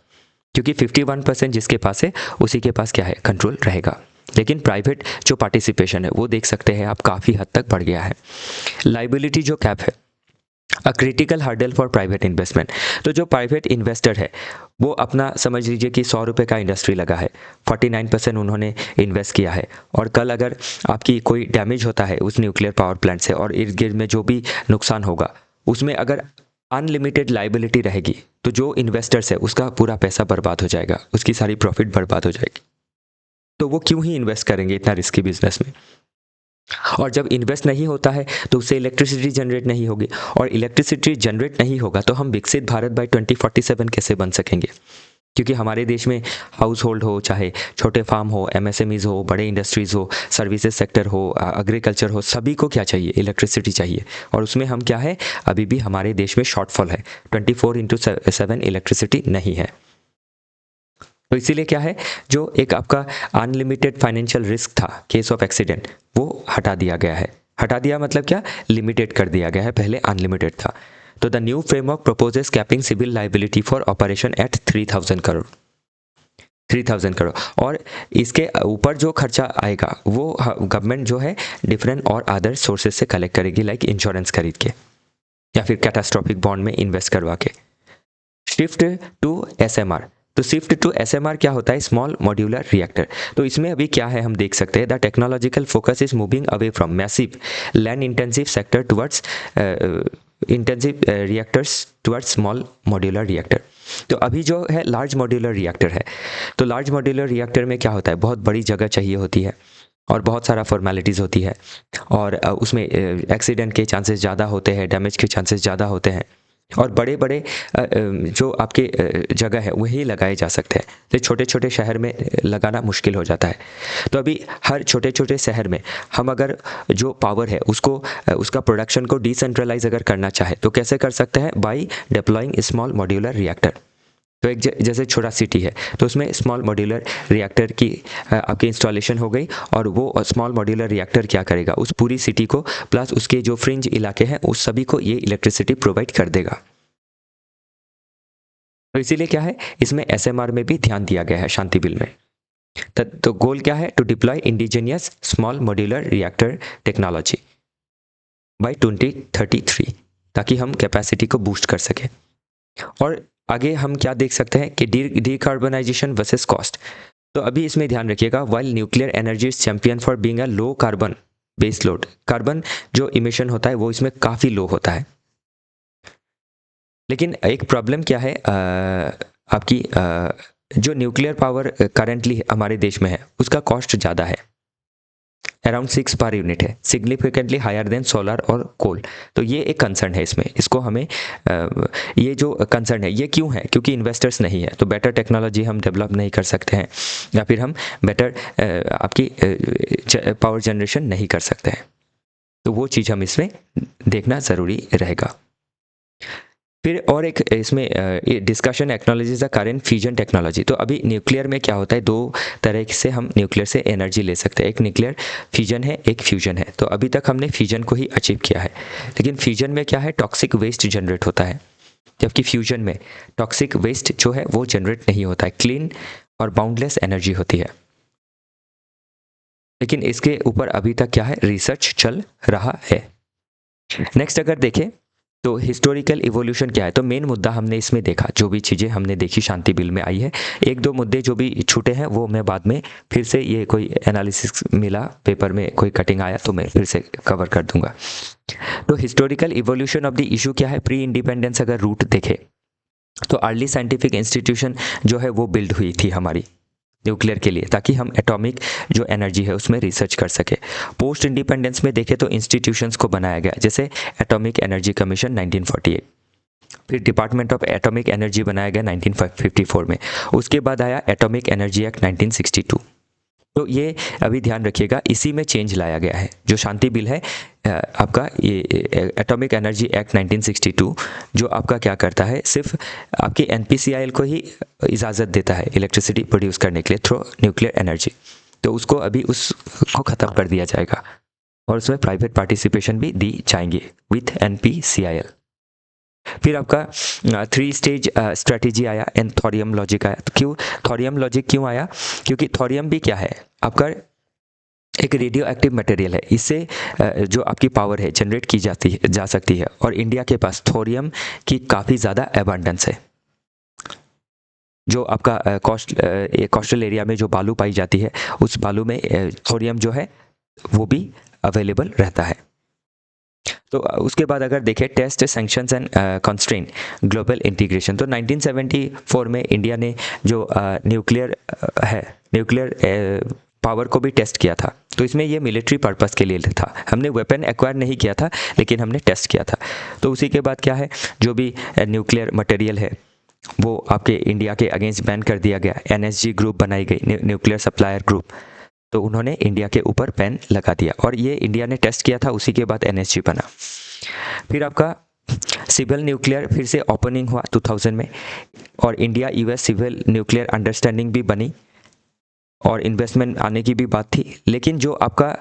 क्योंकि 51% जिसके पास है उसी के पास क्या है, कंट्रोल रहेगा। लेकिन प्राइवेट जो पार्टिसिपेशन है वो देख सकते हैं आप काफ़ी हद तक बढ़ गया है। लाइबिलिटी जो कैप है, a critical hurdle for private investment. तो जो प्राइवेट इन्वेस्टर है वो अपना समझ लीजिए कि 100 रुपये का इंडस्ट्री लगा है, 49% उन्होंने इन्वेस्ट किया है, और कल अगर आपकी कोई डैमेज होता है उस न्यूक्लियर पावर प्लांट से और इर्द गिर्द में जो भी नुकसान होगा उसमें अगर अनलिमिटेड लाइबिलिटी रहेगी तो जो इन्वेस्टर्स है उसका पूरा पैसा बर्बाद हो जाएगा, उसकी सारी प्रॉफिट बर्बाद हो जाएगी। तो वो क्यों ही इन्वेस्ट करेंगे इतना रिस्की बिजनेस में। और जब इन्वेस्ट नहीं होता है तो उससे इलेक्ट्रिसिटी जनरेट नहीं होगी, और इलेक्ट्रिसिटी जनरेट नहीं होगा तो हम विकसित भारत बाय 2047 कैसे बन सकेंगे। क्योंकि हमारे देश में हाउस होल्ड हो, चाहे छोटे फार्म हो, एमएसएमईज हो, बड़े इंडस्ट्रीज़ हो, सर्विसेज सेक्टर हो, एग्रीकल्चर हो, सभी को क्या चाहिए, इलेक्ट्रिसिटी चाहिए। और उसमें हम क्या है, अभी भी हमारे देश में शॉर्टफॉल है, 24/7 इलेक्ट्रिसिटी नहीं है। तो इसीलिए क्या है, जो एक आपका अनलिमिटेड फाइनेंशियल रिस्क था केस ऑफ एक्सीडेंट, वो हटा दिया गया है। हटा दिया मतलब क्या, लिमिटेड कर दिया गया है, पहले अनलिमिटेड था। तो the new framework proposes capping civil liability for operation at 3000 crore, 3000 crore. और इसके ऊपर जो खर्चा आएगा वो गवर्नमेंट जो है डिफरेंट और अदर सोर्सेज से कलेक्ट करेगी, लाइक इंश्योरेंस खरीद के या फिर कैटास्ट्रॉफिक बॉन्ड में इन्वेस्ट करवा के। शिफ्ट टू एसएमआर, तो शिफ्ट टू एसएमआर क्या होता है, स्मॉल मॉड्यूलर रिएक्टर। तो इसमें अभी क्या है हम देख सकते हैं, the technological focus is moving away from massive land intensive sector towards intensive reactors towards small modular reactor. तो अभी जो है लार्ज मॉड्यूलर रिएक्टर है, तो लार्ज मॉड्यूलर रिएक्टर में क्या होता है, बहुत बड़ी जगह चाहिए होती है और बहुत सारा फॉर्मेलिटीज़ होती है, और उसमें एक्सीडेंट के चांसेस ज़्यादा होते हैं, डैमेज के चांसेस ज़्यादा होते हैं, और बड़े बड़े जो आपके जगह है वही लगाए जा सकते हैं, तो छोटे छोटे शहर में लगाना मुश्किल हो जाता है। तो अभी हर छोटे छोटे शहर में हम अगर जो पावर है उसको उसका प्रोडक्शन को डिसेंट्रलाइज अगर करना चाहे तो कैसे कर सकते हैं, by deploying small modular reactor. तो एक जैसे छोटा सिटी है तो उसमें स्मॉल मॉड्यूलर रिएक्टर की आपकी इंस्टॉलेशन हो गई, और वो स्मॉल मॉड्यूलर रिएक्टर क्या करेगा, उस पूरी सिटी को प्लस उसके जो फ्रिंज इलाके हैं उस सभी को ये इलेक्ट्रिसिटी प्रोवाइड कर देगा। तो इसीलिए क्या है, इसमें एसएमआर में भी ध्यान दिया गया है शांति बिल में। तो गोल क्या है, to deploy indigenous small modular reactor technology by 2033, ताकि हम कैपेसिटी को बूस्ट कर सकें। और आगे हम क्या देख सकते हैं कि डीकार्बनाइजेशन वर्सेस कॉस्ट। तो अभी इसमें ध्यान रखिएगा, while nuclear energy is champion for being a low carbon base load, carbon जो इमिशन होता है वो इसमें काफ़ी लो होता है। लेकिन एक प्रॉब्लम क्या है, आपकी जो न्यूक्लियर पावर करेंटली हमारे देश में है उसका कॉस्ट ज़्यादा है, अराउंड 6 पर यूनिट है, सिग्निफिकेंटली हायर देन सोलर और कोल। तो ये एक कंसर्न है इसमें, इसको हमें ये जो कंसर्न है ये क्यों है, क्योंकि इन्वेस्टर्स नहीं है, तो बेटर टेक्नोलॉजी हम डेवलप नहीं कर सकते हैं, या फिर हम बेटर आपकी पावर जनरेशन नहीं कर सकते हैं। तो वो चीज़ हम इसमें देखना ज़रूरी रहेगा। फिर और एक इसमें discussion acknowledges the current fusion technology. तो अभी न्यूक्लियर में क्या होता है, दो तरह से हम न्यूक्लियर से एनर्जी ले सकते हैं, एक न्यूक्लियर फ्यूजन है, एक फ्यूजन है। तो अभी तक हमने फ्यूजन को ही अचीव किया है, लेकिन फ्यूजन में क्या है, टॉक्सिक वेस्ट जनरेट होता है, जबकि फ्यूजन में टॉक्सिक वेस्ट जो है वो जनरेट नहीं होता है, क्लीन और बाउंडलेस एनर्जी होती है। लेकिन इसके ऊपर अभी तक क्या है, रिसर्च चल रहा है। नेक्स्ट अगर देखें तो हिस्टोरिकल इवोल्यूशन क्या है, तो मेन मुद्दा हमने इसमें देखा, जो भी चीज़ें हमने देखी शांति बिल में आई है, एक दो मुद्दे जो भी छूटे हैं वो मैं बाद में फिर से, ये कोई एनालिसिस मिला पेपर में, कोई कटिंग आया तो मैं फिर से कवर कर दूंगा। तो historical evolution of the issue क्या है, प्री इंडिपेंडेंस अगर रूट देखे तो अर्ली साइंटिफिक इंस्टीट्यूशन जो है वो बिल्ड हुई थी हमारी न्यूक्लियर के लिए, ताकि हम एटॉमिक जो एनर्जी है उसमें रिसर्च कर सके। पोस्ट इंडिपेंडेंस में देखें तो इंस्टीट्यूशंस को बनाया गया, जैसे एटॉमिक एनर्जी कमीशन 1948, फिर डिपार्टमेंट ऑफ एटॉमिक एनर्जी बनाया गया 1954 में, उसके बाद आया एटॉमिक एनर्जी एक्ट 1962। तो ये अभी ध्यान रखिएगा, इसी में चेंज लाया गया है। जो शांति बिल है आपका, ये एटॉमिक एनर्जी एक्ट 1962 जो आपका क्या करता है, सिर्फ आपकी एनपीसीआईएल को ही इजाज़त देता है इलेक्ट्रिसिटी प्रोड्यूस करने के लिए थ्रू न्यूक्लियर एनर्जी। तो उसको अभी उसको ख़त्म कर दिया जाएगा, और उसमें प्राइवेट पार्टिसिपेशन भी दी जाएंगी विथ एनपीसीआईएल। फिर आपका 3 स्टेज स्ट्रेटेजी आया एंड थोरियम लॉजिक आया। तो क्यों थोरियम लॉजिक क्यों आया, क्योंकि थोरियम भी क्या है, आपका एक रेडियो एक्टिव मटेरियल है, इससे जो आपकी पावर है जनरेट की जा सकती है, और इंडिया के पास थोरियम की काफ़ी ज़्यादा एबंडेंस है। जो आपका कोस्टल एरिया में जो बालू पाई जाती है, उस बालू में थोरियम जो है वो भी अवेलेबल रहता है। तो उसके बाद अगर देखें test sanctions and constraint global integration, तो 1974 में इंडिया ने जो न्यूक्लियर पावर को भी टेस्ट किया था। तो इसमें ये मिलिट्री पर्पस के लिए था, हमने वेपन एक्वायर नहीं किया था लेकिन हमने टेस्ट किया था। तो उसी के बाद क्या है, जो भी न्यूक्लियर मटेरियल है वो आपके इंडिया के अगेंस्ट बैन कर दिया गया। NSG ग्रुप बनाई गई, न्यूक्लियर सप्लायर ग्रुप, तो उन्होंने इंडिया के ऊपर बैन लगा दिया और ये इंडिया ने टेस्ट किया था, उसी के बाद NSG बना। फिर आपका सिविल न्यूक्लियर फिर से ओपनिंग हुआ 2000 में, और India US civil nuclear understanding भी बनी और इन्वेस्टमेंट आने की भी बात थी। लेकिन जो आपका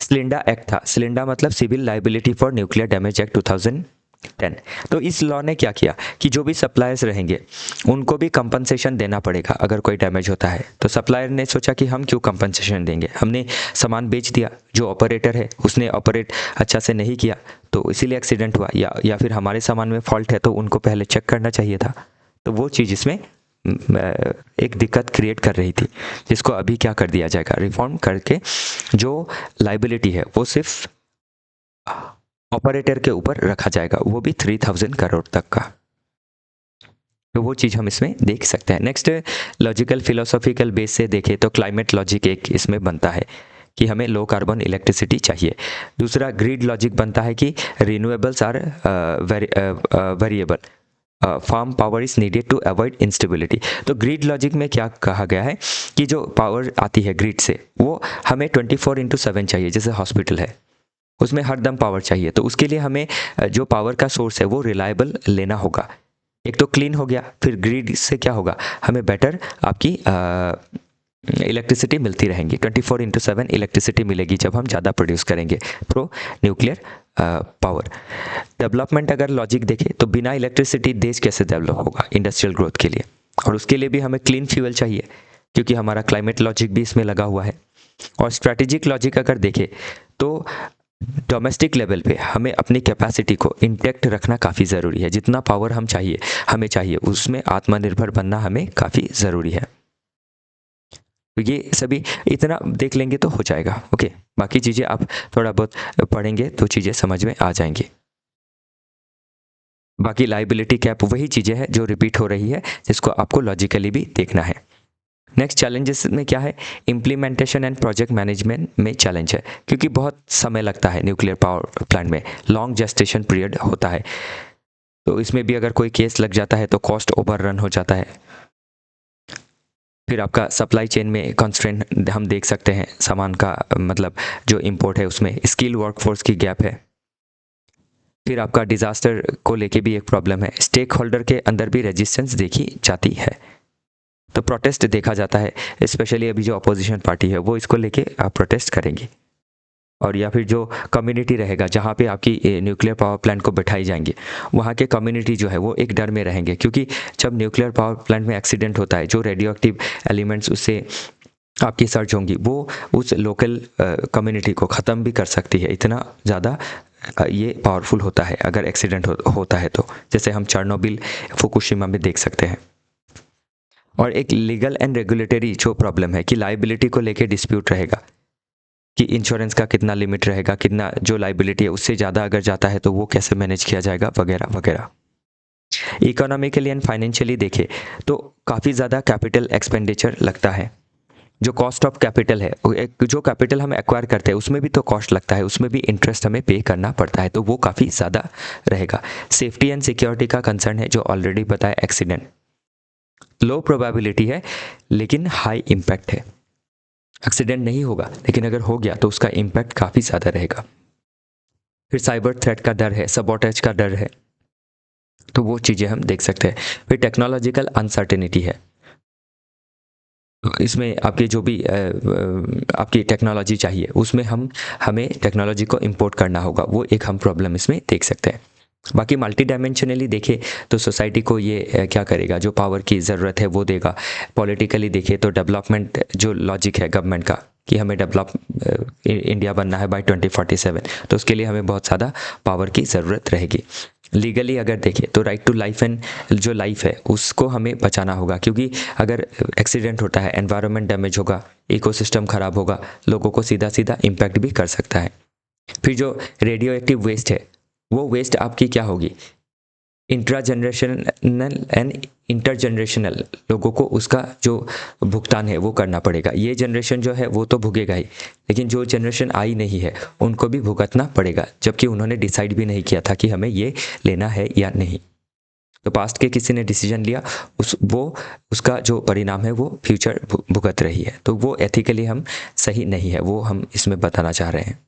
सिलिंडा एक्ट था, सिलिंडा मतलब civil liability for nuclear damage act 2010, तो इस लॉ ने क्या किया कि जो भी सप्लायर्स रहेंगे उनको भी कंपनसेशन देना पड़ेगा अगर कोई डैमेज होता है। तो सप्लायर ने सोचा कि हम क्यों कंपनसेशन देंगे, हमने सामान बेच दिया, जो ऑपरेटर है उसने ऑपरेट अच्छा से नहीं किया तो इसीलिए एक्सीडेंट हुआ, या फिर हमारे सामान में फॉल्ट है तो उनको पहले चेक करना चाहिए था। तो वो चीज़ इसमें एक दिक्कत क्रिएट कर रही थी, जिसको अभी क्या कर दिया जाएगा, रिफॉर्म करके जो लाइबिलिटी है वो सिर्फ ऑपरेटर के ऊपर रखा जाएगा, वो भी 3000 करोड़ तक का। तो वो चीज़ हम इसमें देख सकते हैं। नेक्स्ट लॉजिकल फिलोसॉफिकल बेस से देखें तो क्लाइमेट लॉजिक एक इसमें बनता है कि हमें लो कार्बन इलेक्ट्रिसिटी चाहिए। दूसरा ग्रिड लॉजिक बनता है कि renewables are variable, firm power is needed to avoid instability. तो ग्रिड लॉजिक में क्या कहा गया है कि जो पावर आती है ग्रिड से वो हमें 24/7 चाहिए, जैसे हॉस्पिटल है उसमें हर दम पावर चाहिए। तो उसके लिए हमें जो पावर का सोर्स है वो रिलायबल लेना होगा। एक तो क्लीन हो गया, फिर ग्रिड से क्या होगा, हमें बेटर आपकी इलेक्ट्रिसिटी मिलती रहेंगी, 24/7 इलेक्ट्रिसिटी मिलेगी जब हम ज़्यादा प्रोड्यूस करेंगे प्रो न्यूक्लियर पावर। डेवलपमेंट अगर लॉजिक देखें तो बिना इलेक्ट्रिसिटी देश कैसे डेवलप होगा इंडस्ट्रियल ग्रोथ के लिए, और उसके लिए भी हमें क्लीन फ्यूल चाहिए क्योंकि हमारा क्लाइमेट लॉजिक भी इसमें लगा हुआ है। और स्ट्रैटेजिक लॉजिक अगर देखें तो डोमेस्टिक लेवल पे हमें अपनी कैपेसिटी को इंटैक्ट रखना काफ़ी ज़रूरी है, जितना पावर हमें चाहिए उसमें आत्मनिर्भर बनना हमें काफ़ी ज़रूरी है। तो ये सभी इतना देख लेंगे तो हो जाएगा, ओके। बाकी चीज़ें आप थोड़ा बहुत पढ़ेंगे तो चीज़ें समझ में आ जाएंगी। बाकी लाइबिलिटी कैप वही चीज़ें हैं जो रिपीट हो रही है, जिसको आपको लॉजिकली भी देखना है। नेक्स्ट चैलेंजेस में क्या है, इम्प्लीमेंटेशन एंड प्रोजेक्ट मैनेजमेंट में चैलेंज है क्योंकि बहुत समय लगता है न्यूक्लियर पावर प्लांट में, लॉन्ग जेस्टेशन पीरियड होता है। तो इसमें भी अगर कोई केस लग जाता है तो कॉस्ट ओवर रन हो जाता है। फिर आपका सप्लाई चेन में कंस्ट्रेंट हम देख सकते हैं, सामान का मतलब जो इंपोर्ट है उसमें स्किल वर्कफोर्स की गैप है। फिर आपका डिजास्टर को लेके भी एक प्रॉब्लम है, स्टेक होल्डर के अंदर भी रेजिस्टेंस देखी जाती है, तो प्रोटेस्ट देखा जाता है। स्पेशली अभी जो अपोजिशन पार्टी है वो इसको लेके प्रोटेस्ट करेंगी, और या फिर जो कम्युनिटी रहेगा जहाँ पे आपकी न्यूक्लियर पावर प्लांट को बैठाई जाएंगी वहाँ के कम्युनिटी जो है वो एक डर में रहेंगे, क्योंकि जब न्यूक्लियर पावर प्लांट में एक्सीडेंट होता है जो रेडियो एक्टिव एलिमेंट्स उससे आपकी सर्च होंगी वो उस लोकल कम्युनिटी को ख़त्म भी कर सकती है। इतना ज़्यादा ये पावरफुल होता है अगर एक्सीडेंट होता है तो, जैसे हम चेरनोबिल फुकुशिमा में देख सकते हैं। और एक लीगल एंड रेगुलेटरी जो प्रॉब्लम है कि लाइबिलिटी को लेके डिस्प्यूट रहेगा कि इंश्योरेंस का कितना लिमिट रहेगा, कितना जो लाइबिलिटी है उससे ज़्यादा अगर जाता है तो वो कैसे मैनेज किया जाएगा वगैरह वगैरह। इकोनॉमिकली एंड फाइनेंशियली देखें तो काफ़ी ज़्यादा कैपिटल एक्सपेंडिचर लगता है। जो कॉस्ट ऑफ कैपिटल है, जो कैपिटल हम एक्वायर करते हैं उसमें भी तो कॉस्ट लगता है, उसमें भी इंटरेस्ट हमें पे करना पड़ता है, तो वो काफ़ी ज़्यादा रहेगा। सेफ्टी एंड सिक्योरिटी का कंसर्न है जो ऑलरेडी बताया, एक्सीडेंट लो प्रोबेबिलिटी है लेकिन हाई इम्पैक्ट है। एक्सीडेंट नहीं होगा लेकिन अगर हो गया तो उसका इम्पैक्ट काफ़ी ज़्यादा रहेगा। फिर साइबर थ्रेट का डर है, सबॉटेज का डर है, तो वो चीज़ें हम देख सकते हैं। फिर टेक्नोलॉजिकल अनसर्टेनिटी है, इसमें आपकी जो भी आपकी टेक्नोलॉजी चाहिए उसमें हमें टेक्नोलॉजी को इंपोर्ट करना होगा, वो एक हम प्रॉब्लम इसमें देख सकते हैं। बाकी मल्टी डायमेंशनली देखें तो सोसाइटी को ये क्या करेगा, जो पावर की ज़रूरत है वो देगा। पॉलिटिकली देखें तो डेवलपमेंट जो लॉजिक है गवर्नमेंट का कि हमें डेवलप इंडिया बनना है बाय 2047, तो उसके लिए हमें बहुत ज़्यादा पावर की ज़रूरत रहेगी। लीगली अगर देखें तो राइट टू लाइफ एंड जो लाइफ है उसको हमें बचाना होगा, क्योंकि अगर एक्सीडेंट होता है, एनवायरनमेंट डैमेज होगा, इकोसिस्टम ख़राब होगा, लोगों को सीधा सीधा इम्पैक्ट भी कर सकता है। फिर जो रेडियो एक्टिव वेस्ट है वो वेस्ट आपकी क्या होगी, इंट्रा जनरेशनल एंड इंटरजनरेशनल लोगों को उसका जो भुगतान है वो करना पड़ेगा। ये जनरेशन जो है वो तो भुगेगा ही, लेकिन जो जनरेशन आई नहीं है उनको भी भुगतना पड़ेगा, जबकि उन्होंने डिसाइड भी नहीं किया था कि हमें ये लेना है या नहीं। तो पास्ट के किसी ने डिसीजन लिया, उसका जो परिणाम है वो फ्यूचर भुगत रही है। तो वो एथिकली हम सही नहीं है, वो हम इसमें बताना चाह रहे हैं।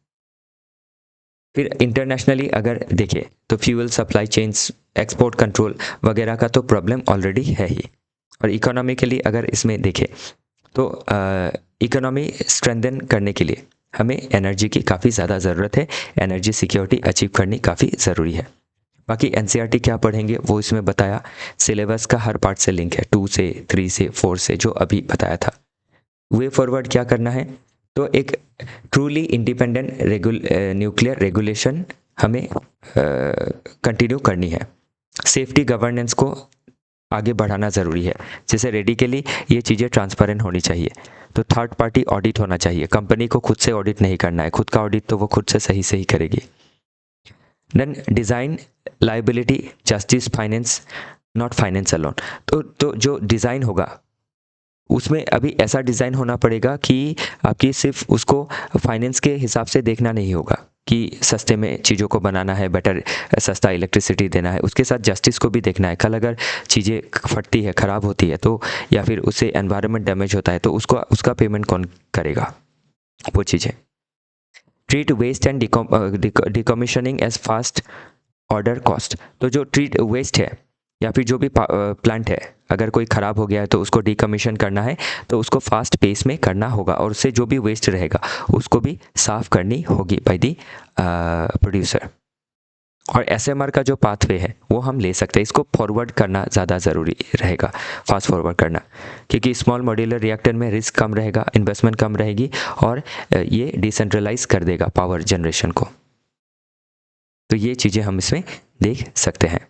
फिर इंटरनेशनली अगर देखें तो fuel supply chains, export control वगैरह का तो प्रॉब्लम ऑलरेडी है ही। और इकोनॉमिकली अगर इसमें देखें तो इकोनॉमी स्ट्रेंथन करने के लिए हमें एनर्जी की काफ़ी ज़्यादा ज़रूरत है, एनर्जी सिक्योरिटी अचीव करनी काफ़ी ज़रूरी है। बाकी एनसीईआरटी क्या पढ़ेंगे वो इसमें बताया, सिलेबस का हर पार्ट से लिंक है, 2 से 3 से 4 से जो अभी बताया था। वे फॉरवर्ड क्या करना है, तो एक ट्रूली इंडिपेंडेंट न्यूक्लियर रेगुलेशन हमें कंटिन्यू करनी है। सेफ्टी गवर्नेंस को आगे बढ़ाना ज़रूरी है, जैसे रेडिकली ये चीज़ें ट्रांसपेरेंट होनी चाहिए। तो थर्ड पार्टी ऑडिट होना चाहिए, कंपनी को खुद से ऑडिट नहीं करना है, खुद का ऑडिट तो वो खुद से सही से ही करेगी। Then design, liability, justice, finance, not finance alone. तो जो डिज़ाइन होगा उसमें अभी ऐसा डिज़ाइन होना पड़ेगा कि आपकी सिर्फ उसको फाइनेंस के हिसाब से देखना नहीं होगा कि सस्ते में चीज़ों को बनाना है, बेटर सस्ता इलेक्ट्रिसिटी देना है, उसके साथ जस्टिस को भी देखना है। कल अगर चीज़ें फटती है, ख़राब होती है तो, या फिर उससे एनवायरनमेंट डैमेज होता है तो उसका पेमेंट कौन करेगा, वो चीज़ें। Treat waste and decommissioning as first order cost. तो जो ट्रीट वेस्ट है या फिर जो भी प्लांट है, अगर कोई ख़राब हो गया है तो उसको डिकमीशन करना है, तो उसको फास्ट पेस में करना होगा, और उससे जो भी वेस्ट रहेगा उसको भी साफ़ करनी होगी बाय दी प्रोड्यूसर। और एसएमआर का जो पाथवे है वो हम ले सकते हैं, इसको फॉरवर्ड करना ज़्यादा ज़रूरी रहेगा, फास्ट फॉरवर्ड करना, क्योंकि स्मॉल मॉड्यूलर रिएक्टर में रिस्क कम रहेगा, इन्वेस्टमेंट कम रहेगी, और ये डिसेंट्रलाइज कर देगा पावर जनरेशन को। तो ये चीज़ें हम इसमें देख सकते हैं।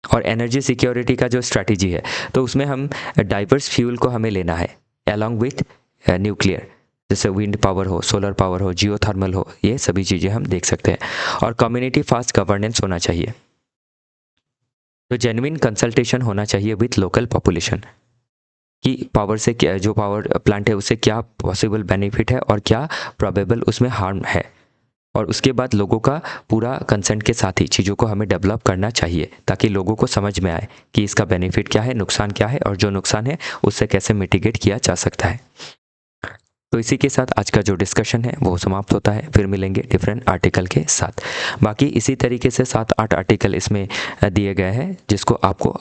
और एनर्जी सिक्योरिटी का जो स्ट्रैटेजी है तो उसमें हम डाइवर्स फ्यूल को हमें लेना है अलॉन्ग विथ न्यूक्लियर, जैसे विंड पावर हो, सोलर पावर हो, जियोथर्मल हो, ये सभी चीज़ें हम देख सकते हैं। और कम्युनिटी फास्ट गवर्नेंस होना चाहिए, तो जेन्युइन कंसल्टेशन होना चाहिए विथ लोकल पॉपुलेशन कि पावर से क्या, जो पावर प्लांट है उससे क्या पॉसिबल बेनिफिट है और क्या प्रोबेबल उसमें हार्म है। और उसके बाद लोगों का पूरा कंसेंट के साथ ही चीज़ों को हमें डेवलप करना चाहिए, ताकि लोगों को समझ में आए कि इसका बेनिफिट क्या है, नुकसान क्या है, और जो नुकसान है उससे कैसे मिटिगेट किया जा सकता है। तो इसी के साथ आज का जो डिस्कशन है वो समाप्त होता है। फिर मिलेंगे डिफरेंट आर्टिकल के साथ। बाकी इसी तरीके से 7-8 आर्टिकल इसमें दिए गए हैं, जिसको आपको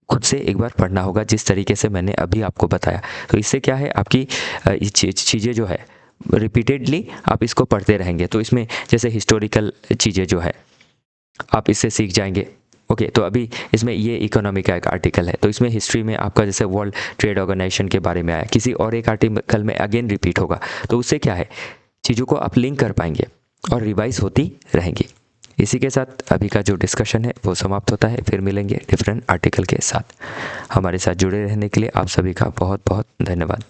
खुद से एक बार पढ़ना होगा, जिस तरीके से मैंने अभी आपको बताया। तो इससे क्या है, आपकी चीज़ें जो है रिपीटेडली आप इसको पढ़ते रहेंगे, तो इसमें जैसे हिस्टोरिकल चीज़ें जो है आप इससे सीख जाएंगे। ओके, तो अभी इसमें ये इकोनॉमी का एक आर्टिकल है, तो इसमें हिस्ट्री में आपका जैसे वर्ल्ड ट्रेड ऑर्गेनाइजेशन के बारे में आया, किसी और एक आर्टिकल में अगेन रिपीट होगा, तो उससे क्या है, चीज़ों को आप लिंक कर पाएंगे और रिवाइज होती रहेंगी। इसी के साथ अभी का जो डिस्कशन है वो समाप्त होता है। फिर मिलेंगे डिफरेंट आर्टिकल के साथ। हमारे साथ जुड़े रहने के लिए आप सभी का बहुत बहुत धन्यवाद।